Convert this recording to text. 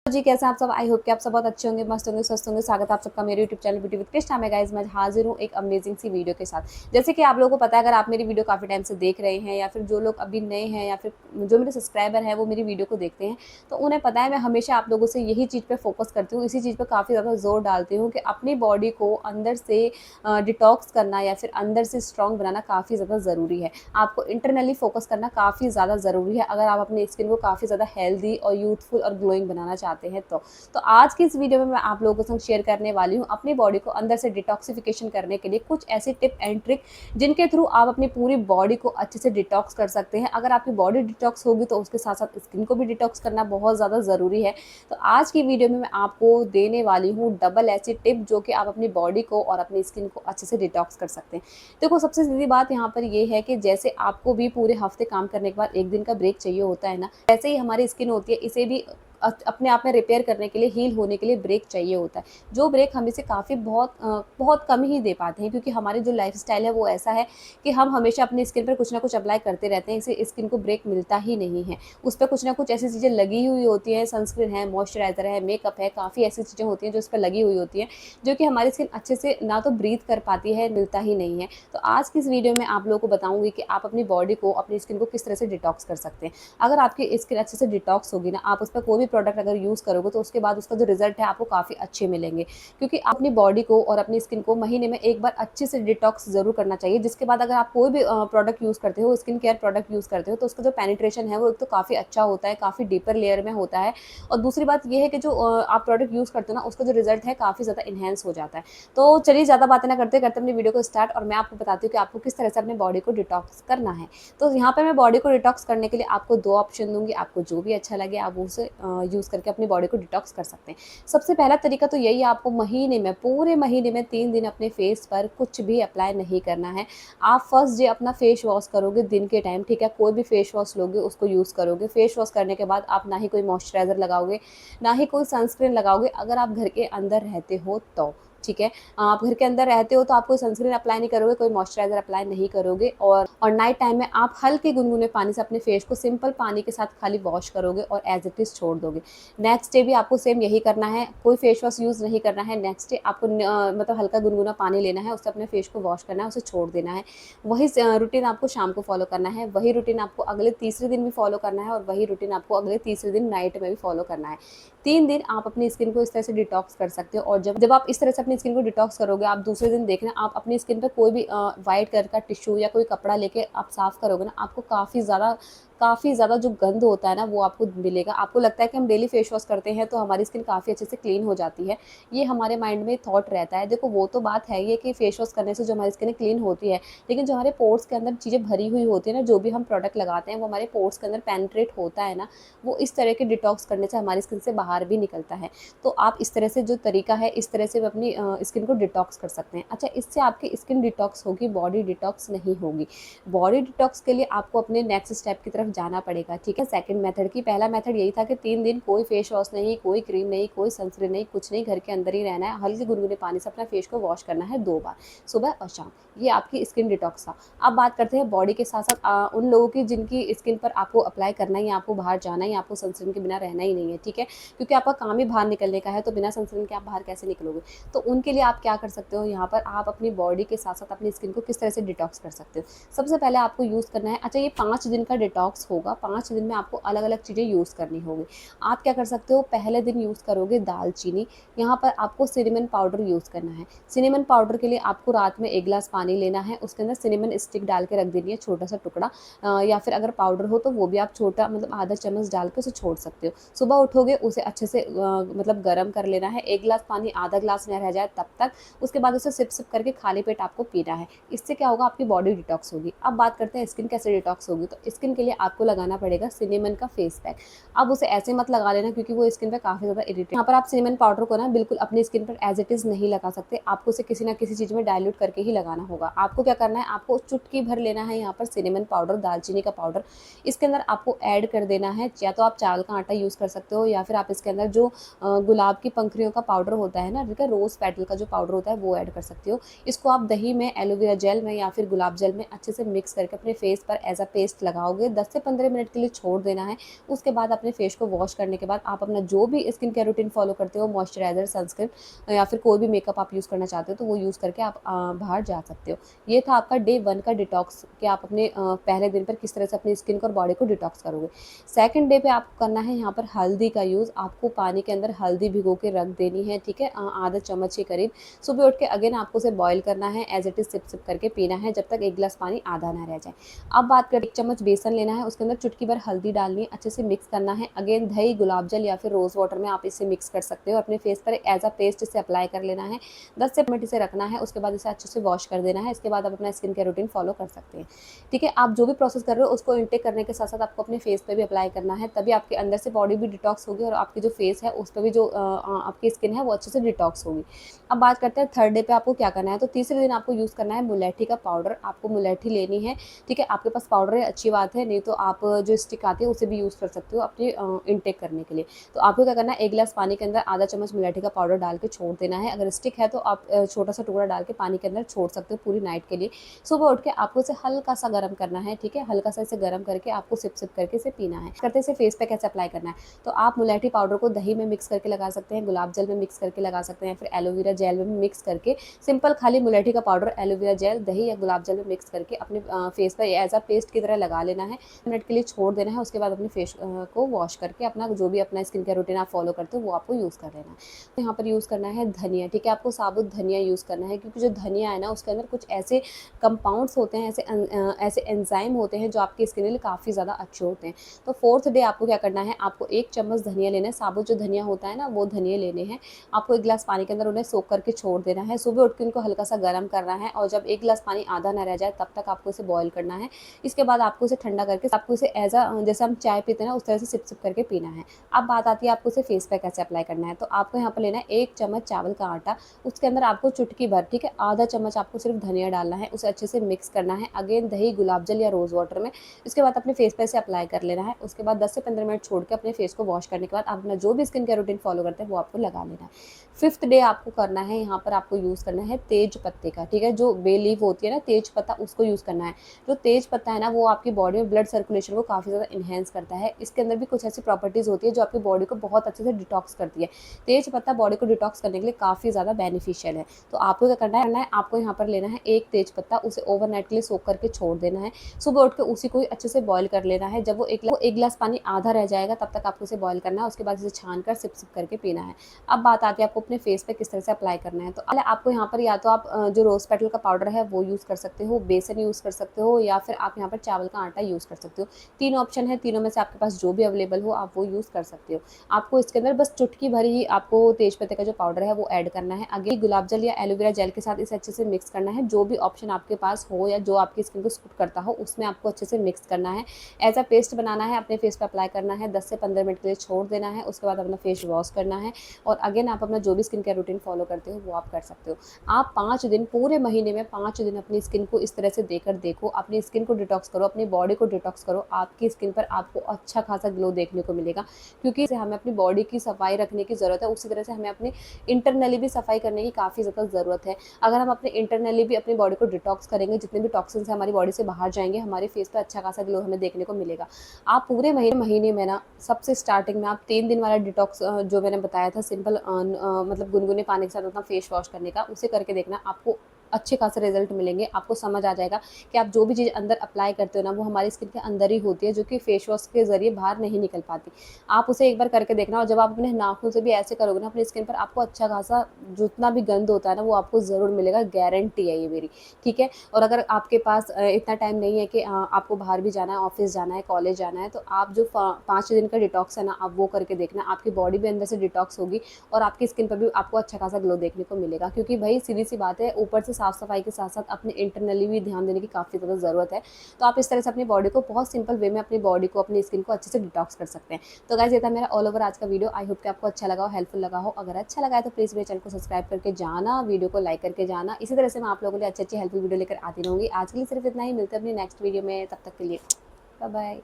जी, कैसे हैं आप सब? आई होप कि आप सब बहुत अच्छे होंगे, मस्त होंगे, स्वस्थ होंगे। स्वागत है आप सबका मेरे YouTube channel beauty with Krishna में। गाइस, मैं हाजिर हूँ एक अमेजिंग सी वीडियो के साथ। जैसे कि आप लोगों को पता है, अगर आप मेरी वीडियो काफ़ी टाइम से देख रहे हैं या फिर जो लोग अभी नए हैं या फिर जो मेरे सब्सक्राइबर हैं वो मेरी वीडियो को देखते हैं, तो उन्हें पता है मैं हमेशा आप लोगों से यही चीज़ पे फोकस करती हूँ, इसी चीज़ पे काफ़ी ज़्यादा ज़ोर डालती हूँ कि अपनी बॉडी को अंदर से डिटॉक्स करना या फिर अंदर से स्ट्रॉन्ग बनाना काफ़ी ज़्यादा ज़रूरी है। आपको इंटरनली फोकस करना काफ़ी ज़्यादा ज़रूरी है, अगर आप अपनी स्किन को काफ़ी ज़्यादा हेल्दी और यूथफुल और ग्लोइंग बनाना चाहते हैं तो आज की इस वीडियो में मैं आप लोगों के संग शेयर करने वाली हूँ अपनी बॉडी को अंदर से डिटॉक्सिफिकेशन करने के लिए कुछ ऐसे टिप एंड ट्रिक जिनके थ्रू आप अपनी पूरी बॉडी को अच्छे से डिटॉक्स कर सकते हैं। अगर आपकी बॉडी डिटॉक्स होगी तो उसके साथ साथ स्किन को भी डिटॉक्स करना बहुत ज़्यादा ज़रूरी है। तो आज की वीडियो में मैं आपको देने वाली हूँ डबल ऐसी टिप जो कि आप अपनी बॉडी को और अपनी स्किन को अच्छे से डिटॉक्स कर सकते हैं। देखो, सबसे सीधी बात यहाँ पर ये है कि जैसे आपको भी पूरे हफ्ते काम करने के बाद एक दिन का ब्रेक चाहिए होता है ना, वैसे ही हमारी स्किन होती है, इसे भी अपने आप में रिपेयर करने के लिए, हील होने के लिए ब्रेक चाहिए होता है। जो ब्रेक हम इसे काफ़ी बहुत कम ही दे पाते हैं, क्योंकि हमारी जो लाइफ़स्टाइल है वो ऐसा है कि हम हमेशा अपनी स्किन पर कुछ ना कुछ अप्लाई करते रहते हैं, इससे स्किन को ब्रेक मिलता ही नहीं है। उस पे कुछ ना कुछ ऐसी चीज़ें लगी हुई होती हैं, सनस्क्रीन है, मॉइस्चराइज़र है, मेकअप है, काफ़ी ऐसी चीज़ें होती हैं जो इस पे लगी हुई होती हैं, जो कि हमारी स्किन अच्छे से ना तो ब्रीथ कर पाती है, मिलता ही नहीं है। तो आज की इस वीडियो में आप लोगों को बताऊँगी कि आप अपनी बॉडी को, अपनी स्किन को किस तरह से डिटॉक्स कर सकते हैं। अगर आपकी स्किन अच्छे से डिटॉक्स होगी ना, आप उस पे कोई भी प्रोडक्ट अगर यूज़ करोगे तो उसके बाद उसका जो रिजल्ट है आपको काफ़ी अच्छे मिलेंगे, क्योंकि अपनी बॉडी को और अपनी स्किन को महीने में एक बार अच्छे से डिटॉक्स ज़रूर करना चाहिए। जिसके बाद अगर आप कोई भी प्रोडक्ट यूज़ करते हो, स्किन केयर प्रोडक्ट यूज़ करते हो, तो उसका जो पेनिट्रेशन है वो एक तो काफ़ी अच्छा होता है, काफ़ी डीपर लेयर में होता है, और दूसरी बात ये है कि जो आप प्रोडक्ट यूज़ करते हो ना, उसका जो रिजल्ट है काफ़ी ज़्यादा इन्हेंस हो जाता है। तो चलिए, ज़्यादा बातें ना करते करते अपनी वीडियो को स्टार्ट, और मैं आपको बताती हूँ कि आपको किस तरह से अपनी बॉडी को डिटॉक्स करना है। तो यहाँ पे मैं बॉडी को डिटॉक्स करने के लिए आपको 2 ऑप्शन दूँगी, आपको जो भी अच्छा लगे आप उसे यूज़ करके अपनी बॉडी को डिटॉक्स कर सकते हैं। सबसे पहला तरीका तो यही है, आपको महीने में, पूरे महीने में 3 दिन अपने फेस पर कुछ भी अप्लाई नहीं करना है। आप फर्स्ट डे अपना फेस वॉश करोगे दिन के टाइम, ठीक है? कोई भी फेस वॉश लोगे उसको यूज़ करोगे। फेस वॉश करने के बाद आप ना ही कोई मॉइस्चराइज़र लगाओगे, ना ही कोई सनस्क्रीन लगाओगे, अगर आप घर के अंदर रहते हो तो, ठीक है? आप घर के अंदर रहते हो तो आप कोई सनस्क्रीन अप्लाई नहीं करोगे, कोई मॉइस्चराइज़र अप्लाई नहीं करोगे, और नाइट टाइम में आप हल्के गुनगुने पानी से अपने फेस को सिंपल पानी के साथ खाली वॉश करोगे और एज़ इट इज़ छोड़ दोगे। नेक्स्ट डे भी आपको सेम यही करना है, कोई फेस वॉश यूज़ नहीं करना है। नेक्स्ट डे आपको मतलब हल्का गुनगुना पानी लेना है, उससे अपने फेस को वॉश करना है, उसे छोड़ देना है। वही रूटीन आपको शाम को फॉलो करना है, वही रूटीन आपको अगले तीसरे दिन भी फॉलो करना है, और वही रूटीन आपको अगले तीसरे दिन नाइट में भी फॉलो करना है। 3 दिन आप अपनी स्किन को इस तरह से डिटॉक्स कर सकते हो, और जब जब आप इस तरह से अपनी स्किन को डिटॉक्स करोगे, आप दूसरे दिन देखना, आप अपनी स्किन पे कोई भी व्हाइट कलर का टिश्यू या कोई कपड़ा लेके आप साफ़ करोगे ना, आपको काफ़ी ज़्यादा जो गंध होता है ना वो आपको मिलेगा। आपको लगता है कि हम डेली फेस वॉश करते हैं तो हमारी स्किन काफ़ी अच्छे से क्लीन हो जाती है। ये हमारे माइंड में थॉट रहता है। देखो, वो तो बात है ही है कि फेस वॉश करने से जो हमारी स्किन क्लीन होती है, लेकिन जो हमारे पोर्स के अंदर चीज़ें भरी हुई होती है ना, जो भी हम प्रोडक्ट लगाते हैं वो हमारे पोर्स के अंदर पेनिट्रेट होता है ना, वो इस तरह के डिटॉक्स करने से हमारी स्किन से बाहर भी निकलता है। तो आप इस तरह से, जो तरीका है, इस तरह से भी अपनी स्किन को डिटॉक्स कर सकते हैं। अच्छा, इससे आपकी स्किन डिटॉक्स होगी, बॉडी डिटॉक्स नहीं होगी। बॉडी डिटॉक्स के लिए आपको अपने नेक्स्ट स्टेप की तरफ जाना पड़ेगा, ठीक है? सेकंड मेथड की, पहला मेथड यही था कि 3 दिन कोई फेस वॉश नहीं, कोई क्रीम नहीं, कोई सनस्क्रीन नहीं, कुछ नहीं, घर के अंदर ही रहना है। हल्के गुनगुने पानी से अपना फेस को वॉश करना है 2 बार, सुबह और शाम। ये आपकी स्किन डिटॉक्स था। अब बात करते हैं बॉडी के साथ-साथ उन लोगों की जिनकी स्किन पर आपको अप्लाई करना ही है, आपको बाहर जाना ही है, आपको सनस्क्रीन के बिना रहना ही नहीं है, ठीक है? क्योंकि आपका काम ही बाहर निकलने का है, तो बिना सनस्क्रीन के आप बाहर कैसे निकलोगे? तो उनके लिए आप क्या कर सकते हो, यहाँ पर आप अपनी बॉडी के साथ-साथ अपनी स्किन को किस तरह से डिटॉक्स कर सकते हो? सबसे पहले आपको यूज़ करना है, अच्छा, ये 5 दिन का डिटॉक्स होगा, 5 दिन में आपको अलग-अलग चीज़ें यूज़ करनी होगी। आप क्या कर सकते हो, पहले दिन यूज़ करोगे दालचीनी, यहाँ पर आपको सिनेमन पाउडर यूज़ करना है। सिनेमन पाउडर के लिए आपको रात में 1 ग्लास पानी लेना है, उसके अंदर सिनेमन स्टिक डाल के रख देनी है, छोटा-सा टुकड़ा, या फिर अगर पाउडर हो तो वो भी आप छोटा, मतलब आधा चम्मच डाल के उसे छोड़ सकते हो। सुबह उठोगे उसे अच्छे से मतलब गरम कर लेना है, 1 ग्लास पानी आधा ग्लास ना रह जाए तब तक, उसके बाद उसे सिप-सिप करके खाली पेट आपको पीना है। इससे क्या होगा, आपकी बॉडी डिटॉक्स होगी। अब बात करते हैं स्किन कैसे डिटॉक्स होगी, तो स्किन के लिए आपको लगाना पड़ेगा सिनेमन का फेस पैक। अब उसे ऐसे मत लगा लेना, क्योंकि वो स्किन पे काफ़ी ज़्यादा इरिटेट, यहाँ पर आप सिनेमन पाउडर को ना बिल्कुल अपनी स्किन पर एज़ इट इज़ नहीं लगा सकते, आपको उसे किसी न किसी चीज़ में डाइल्यूट करके ही लगाना होगा। आपको क्या करना है, आपको चुटकी भर लेना है यहाँ पर सिनेमन पाउडर, दालचीनी का पाउडर, इसके अंदर आपको ऐड कर देना है। या तो आप चावल का आटा यूज़ कर सकते हो, या फिर आप इसके अंदर जो गुलाब की पंखुड़ियों का पाउडर होता है ना, ठीक है, रोज़ पेटल का जो पाउडर होता है वो ऐड कर सकते हो। इसको आप दही में, एलोवेरा जेल में या फिर गुलाब जल में अच्छे से मिक्स करके अपने फेस पर एज़ अ पेस्ट लगाओगे। 10 से 15 मिनट के लिए छोड़ देना है। उसके बाद अपने फेस को वॉश करने के बाद आप अपना जो भी स्किन केयर रूटीन फॉलो करते हो, मॉइस्चराइज़र, सनस्क्रीन या फिर कोई भी मेकअप आप यूज़ करना चाहते हो तो वो यूज़ करके आप बाहर जा सकते हो। ये था आपका डे 1 का डिटॉक्स कि आप अपने पहले दिन पर किस तरह से अपनी स्किन को और बॉडी को डिटॉक्स करोगे। सेकंड डे पे आपको करना है यहाँ पर हल्दी का यूज़। आपको पानी के अंदर हल्दी भिगो के रख देनी है, ठीक है? आधा चम्मच के करीब। सुबह उठ के अगेन आपको उसे बॉयल करना है, एज़ इट इज़ सिप-सिप करके पीना है जब तक 1 गिलास पानी आधा ना रह जाए। अब बात करें, 1 चम्मच बेसन लेना है, उसके अंदर चुटकी भर हल्दी डालनी है, अच्छे से मिक्स करना है। अगेन दही, गुलाब जल या फिर रोज़ वाटर में आप इसे मिक्स कर सकते हो। अपने फेस पर एज़ अ पेस्ट इसे अप्लाई कर लेना है। 10 से 15 मिनट इसे रखना है, उसके बाद इसे अच्छे से वॉश कर देना है। इसके बाद आप अपना स्किन केयर रूटीन फॉलो कर सकते हैं। ठीक है? आप जो भी प्रोसेस कर रहे हो उसको इनटेक करने के साथ-साथ आपको अपने फेस पे भी अप्लाई करना है, तभी आपके अंदर से बॉडी भी डिटॉक्स होगी और आपकी जो फेस है उस पे भी जो आपकी स्किन है वो अच्छे से डिटॉक्स होगी। अब बात करते हैं थर्ड डे पे आपको क्या करना है, तो तीसरे दिन आपको यूज़ करना है मुलैठी का पाउडर। आपको मुलैठी लेनी है, ठीक है? आपके पास पाउडर है अच्छी बात है, नहीं तो आप जो स्टिक आती है उसे भी यूज़ कर सकते हो अपने इनटेक करने के लिए। तो आपको क्या करना है, 1 गिलास पानी के अंदर आधा चम्मच मुलैठी का पाउडर डाल के छोड़ देना है। अगर स्टिक है तो आप छोटा-सा टुकड़ा डाल के पानी के अंदर छोड़ सकते हो पूरी नाइट के लिए। सुबह उठ के आपको इसे हल्का-सा गरम करना है, ठीक है? हल्का-सा इसे गरम करके आपको सिप-सिप करके इसे पीना है। करते इसे फेस पे कैसे अप्लाई करना है, तो आप मुलैठी पाउडर को दही में मिक्स करके लगा सकते हैं, गुलाब जल में मिक्स करके लगा सकते हैं, फिर एलोवेरा जेल में भी मिक्स करके सिंपल खाली मुलैठी का पाउडर, एलोवेरा जेल, दही या गुलाब जल में मिक्स करके अपने फेस पे एज़ अ पेस्ट की तरह लगा लेना है। मिनट के लिए छोड़ देना है, उसके बाद अपने फेस को वॉश करके अपना जो भी अपना स्किन केयर रूटीन आप फॉलो करते हो वो आपको यूज़ कर लेना है। तो यहाँ पर यूज़ करना है धनिया, ठीक है? आपको साबुत धनिया यूज़ करना है, क्योंकि जो धनिया है ना उसके अंदर कुछ ऐसे कंपाउंड्स होते हैं, ऐसे एंजाइम होते हैं जो आपकी स्किन के लिए काफ़ी ज़्यादा अच्छे होते हैं। तो फोर्थ डे आपको क्या करना है, आपको 1 चम्मच धनिया लेना है, साबुत जो धनिया होता है ना वो धनिया लेने हैं। आपको 1 गिलास पानी के अंदर उन्हें सोक करके छोड़ देना है। सुबह उठ के उनको हल्का-सा गरम करना है और जब 1 गिलास पानी आधा ना रह जाए तब तक आपको इसे बॉयल करना है। इसके बाद आपको इसे ठंडा करके आपको इसे एज़ अ जैसे हम चाय पीते हैं ना उस तरह से सिप-सिप करके पीना है। अब बात आती है आपको इसे फेस पे कैसे अप्लाई करना है। तो आपको यहाँ पर लेना है 1 चम्मच चावल का आटा, उसके अंदर आपको चुटकी भर, ठीक है, आधा चम्मच आपको सिर्फ धनिया डालना है, उसे अच्छे से मिक्स करना है। अगेन दही, गुलाब जल या रोज़ वाटर में, इसके बाद अपने फेस पे इसे अप्लाई कर लेना है। उसके बाद 10 से 15 मिनट छोड़ के अपने फेस को वॉश करने के बाद आप अपना जो भी स्किन केयर रूटीन फॉलो करते हैं वो आपको लगा लेना है। 5th डे आपको करना है, यहाँ पर आपको यूज़ करना है तेज पत्ते का, ठीक है? जो बे लीफ होती है ना, तेज पत्ता, उसको यूज़ करना है। जो तेज पत्ता है ना वो आपकी बॉडी में ब्लड सर्कुलेशन को काफ़ी ज़्यादा एनहांस करता है। इसके अंदर भी कुछ ऐसी प्रॉपर्टीज़ होती है जो आपकी बॉडी को बहुत अच्छे से डिटॉक्स करती है। तेज पत्ता बॉडी को डिटॉक्स करने के लिए काफ़ी ज़्यादा बेनिफिशियल है। तो आपको क्या करना है, आपको यहाँ पर लेना है 1 तेज पत्ता, उसे ओवरनाइट के लिए सोक करके छोड़ देना है। सुबह उठ के उसी को अच्छे से बॉयल कर लेना है। जब वो 1 गिलास पानी आधा रह जाएगा तब तक आपको इसे बॉयल करना है। उसके बाद इसे छान कर सिप-सिप करके पीना है। अब बात आती है आपको अपने फेस पे किस तरह से अप्लाई करना है। तो आपको यहाँ पर या तो आप जो रोज़ पेटल का पाउडर है वो यूज़ कर सकते हो, बेसन यूज़ कर सकते हो या फिर आप यहाँ पर चावल का आटा यूज़ कर सकते हो। 3 ऑप्शन है, तीनों में से आपके पास जो भी अवेलेबल हो आप वो यूज़ कर सकते हो। आपको इसके अंदर बस चुटकी भर ही आपको तेज पत्ते का जो पाउडर है वो ऐड करना है। आगे गुलाब जल या एलोवेरा जेल के साथ इसे अच्छे से मिक्स करना है। जो भी ऑप्शन आपके पास हो या जो आपकी स्किन को सूट करता हो उसमें आपको अच्छे से मिक्स करना है। एज़ अ पेस्ट बनाना है, अपने फेस पे अप्लाई करना है, 10 से 15 मिनट के लिए छोड़ देना है। उसके बाद अपना फेस वॉश करना है और अगेन आप अपना जो भी स्किन केयर रूटीन फॉलो करते हो वो आप कर सकते हो। आप 5 दिन, पूरे महीने में 5 दिन अपनी स्किन को इस तरह से देकर देखो, अपनी स्किन को डिटॉक्स करो, अपनी बॉडी को डिटॉक्स करो। आपकी स्किन पर आपको अच्छा खासा ग्लो देखने को मिलेगा, क्योंकि हमें अपनी बॉडी की सफाई रखने की ज़रूरत है, उसी तरह से हमें अपनी इंटरनली भी सफाई करने की काफ़ी ज़्यादा ज़रूरत है। अगर हम अपने इंटरनली भी अपनी बॉडी को डिटॉक्स करेंगे, जितने भी टॉक्सिन्स हैं हमारी बॉडी से बाहर जाएँगे, हमारे फेस पे अच्छा खासा ग्लो हमें देखने को मिलेगा। आप पूरे महीने में ना सबसे स्टार्टिंग में आप 3 दिन वाला डिटॉक्स जो मैंने बताया था सिंपल मतलब गुनगुने पानी के साथ अपना फेस वॉश करने का, उसे करके देखना, आपको अच्छे खासे रिजल्ट मिलेंगे। आपको समझ आ जाएगा कि आप जो भी चीज़ अंदर अप्लाई करते हो ना वो हमारी स्किन के अंदर ही होती है, जो कि फेस वॉश के ज़रिए बाहर नहीं निकल पाती। आप उसे एक बार करके देखना और जब आप अपने नाखून से भी ऐसे करोगे ना अपनी स्किन पर, आपको अच्छा खासा जितना भी गंध होता है ना वो आपको ज़रूर मिलेगा, गारंटी है ये मेरी, ठीक है? और अगर आपके पास इतना टाइम नहीं है कि आपको बाहर भी जाना है, ऑफ़िस जाना है, कॉलेज जाना है, तो आप जो 5 दिन का डिटॉक्स है ना आप वो करके देखना। आपकी बॉडी भी अंदर से डिटॉक्स होगी और आपकी स्किन पर भी आपको अच्छा खासा ग्लो देखने को मिलेगा, क्योंकि भाई सीधी-सी बात है, ऊपर से साफ-सफाई के साथ-साथ अपने इंटरनली भी ध्यान देने की काफ़ी ज़्यादा ज़रूरत है। तो आप इस तरह से अपनी बॉडी को बहुत सिंपल वे में अपनी बॉडी को, अपनी स्किन को अच्छे से डिटॉक्स कर सकते हैं। तो गाइस ये था मेरा ऑल ओवर आज का वीडियो। आई होप कि आपको अच्छा लगा हो, हेल्पफुल लगा हो। अगर अच्छा लगा है तो प्लीज़ मेरे चैनल को सब्सक्राइब करके जाना, वीडियो को लाइक करके जाना। इसी तरह से मैं आप लोगों के लिए अच्छी-अच्छी हेल्पफुल वीडियो लेकर आती रहूँगी। आज के लिए सिर्फ इतना ही, मिलते हैं अपनी नेक्स्ट वीडियो में, तब तक के लिए बाय बाय।